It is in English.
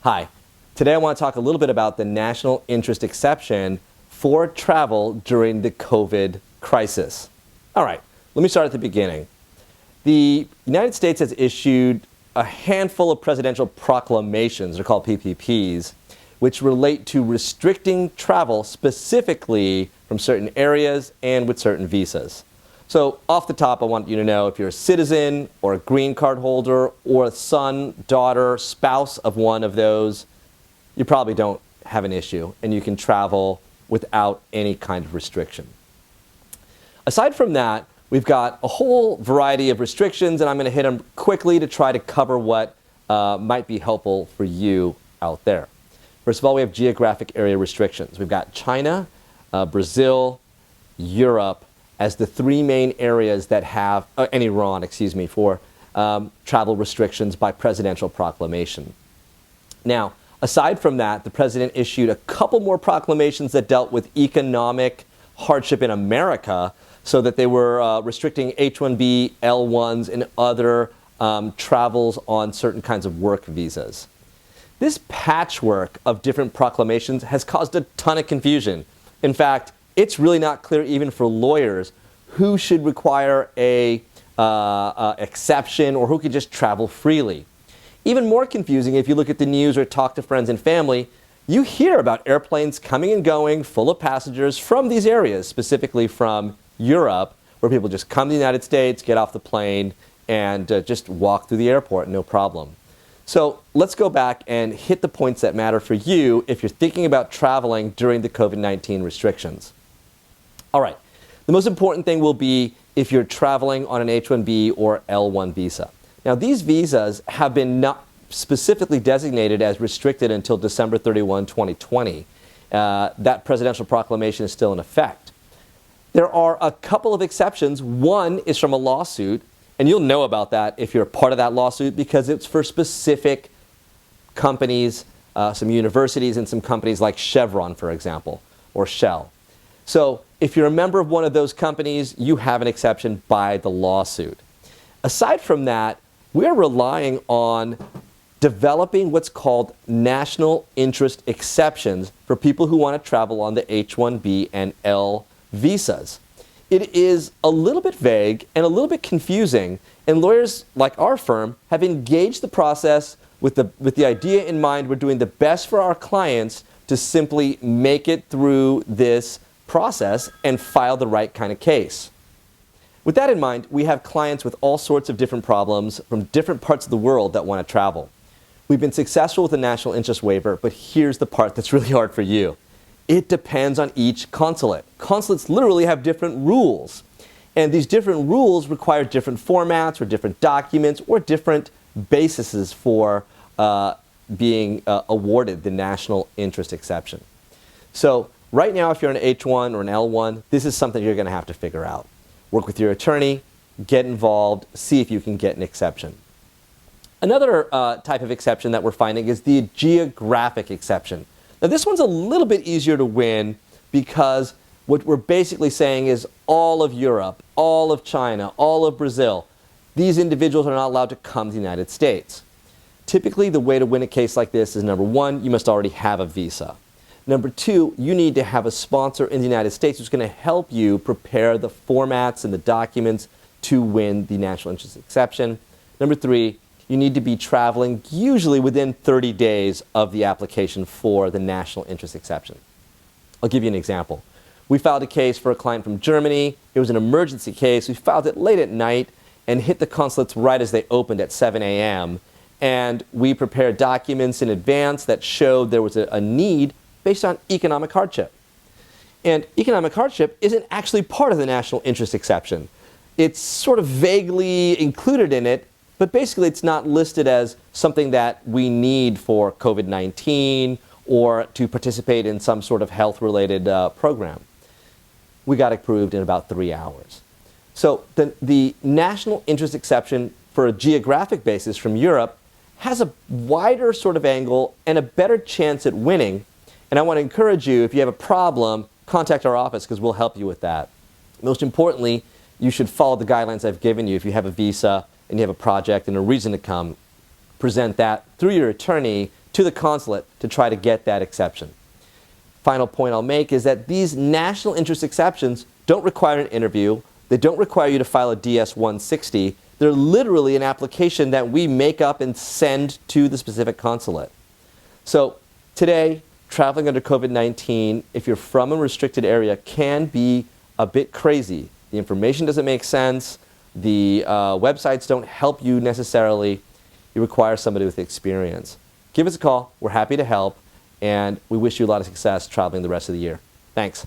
Hi. Today I want to talk a little bit about the national interest exception for travel during the COVID crisis. All right, let me start at the beginning. The United States has issued a handful of presidential proclamations, they're called PPPs, which relate to restricting travel specifically from certain areas and with certain visas. So off the top, I want you to know if you're a citizen or a green card holder or a son, daughter, spouse of one of those, you probably don't have an issue and you can travel without any kind of restriction. Aside from that, we've got a whole variety of restrictions, and I'm going to hit them quickly to try to cover what might be helpful for you out there. First of all, we have geographic area restrictions. We've got China, Brazil, Europe as the three main areas that have, and Iran, for travel restrictions by presidential proclamation. Now, aside from that, the president issued a couple more proclamations that dealt with economic hardship in America, so that they were restricting H-1B, L-1s, and other travels on certain kinds of work visas. This patchwork of different proclamations has caused a ton of confusion. In fact, it's really not clear even for lawyers who should require a exception or who could just travel freely. Even more confusing, if you look at the news or talk to friends and family, you hear about airplanes coming and going full of passengers from these areas, specifically from Europe, where people just come to the United States, get off the plane, and just walk through the airport, no problem. So let's go back and hit the points that matter for you if you're thinking about traveling during the COVID-19 restrictions. All right, the most important thing will be if you're traveling on an H-1B or L-1 visa. Now, these visas have been not specifically designated as restricted until December 31, 2020. That presidential proclamation is still in effect. There are a couple of exceptions. One is from a lawsuit, and you'll know about that if you're part of that lawsuit because it's for specific companies, some universities and some companies like Chevron, for example, or Shell. So if you're a member of one of those companies, you have an exception by the lawsuit. Aside from that, we're relying on developing what's called national interest exceptions for people who want to travel on the H-1B and L visas. It is a little bit vague and a little bit confusing, and lawyers like our firm have engaged the process with the idea in mind we're doing the best for our clients to simply make it through this process and file the right kind of case. With that in mind, we have clients with all sorts of different problems from different parts of the world that want to travel. We've been successful with the national interest waiver, but here's the part that's really hard for you. It depends on each consulate. Consulates literally have different rules, and these different rules require different formats or different documents or different bases for being awarded the national interest exception. So right now, if you're an H-1 or an L-1, this is something you're going to have to figure out. Work with your attorney, get involved, see if you can get an exception. Another type of exception that we're finding is the geographic exception. Now, this one's a little bit easier to win because what we're basically saying is all of Europe, all of China, all of Brazil, these individuals are not allowed to come to the United States. Typically, the way to win a case like this is, number one, you must already have a visa. Number two, you need to have a sponsor in the United States who's going to help you prepare the formats and the documents to win the national interest exception. Number three, you need to be traveling usually within 30 days of the application for the national interest exception. I'll give you an example. We filed a case for a client from Germany. It was an emergency case. We filed it late at night and hit the consulates right as they opened at 7 a.m. And we prepared documents in advance that showed there was a need based on economic hardship. And economic hardship isn't actually part of the national interest exception. It's sort of vaguely included in it, but basically it's not listed as something that we need for COVID-19 or to participate in some sort of health-related program. We got approved in about 3 hours. So the national interest exception for a geographic basis from Europe has a wider sort of angle and a better chance at winning. And I want to encourage you, if you have a problem, contact our office because we'll help you with that. Most importantly, you should follow the guidelines I've given you. If you have a visa and you have a project and a reason to come, present that through your attorney to the consulate to try to get that exception. Final point I'll make is that these national interest exceptions don't require an interview. They don't require you to file a DS-160. They're literally an application that we make up and send to the specific consulate. So today, traveling under COVID-19, if you're from a restricted area, can be a bit crazy. The information doesn't make sense. The websites don't help you necessarily. You require somebody with experience. Give us a call. We're happy to help. And we wish you a lot of success traveling the rest of the year. Thanks.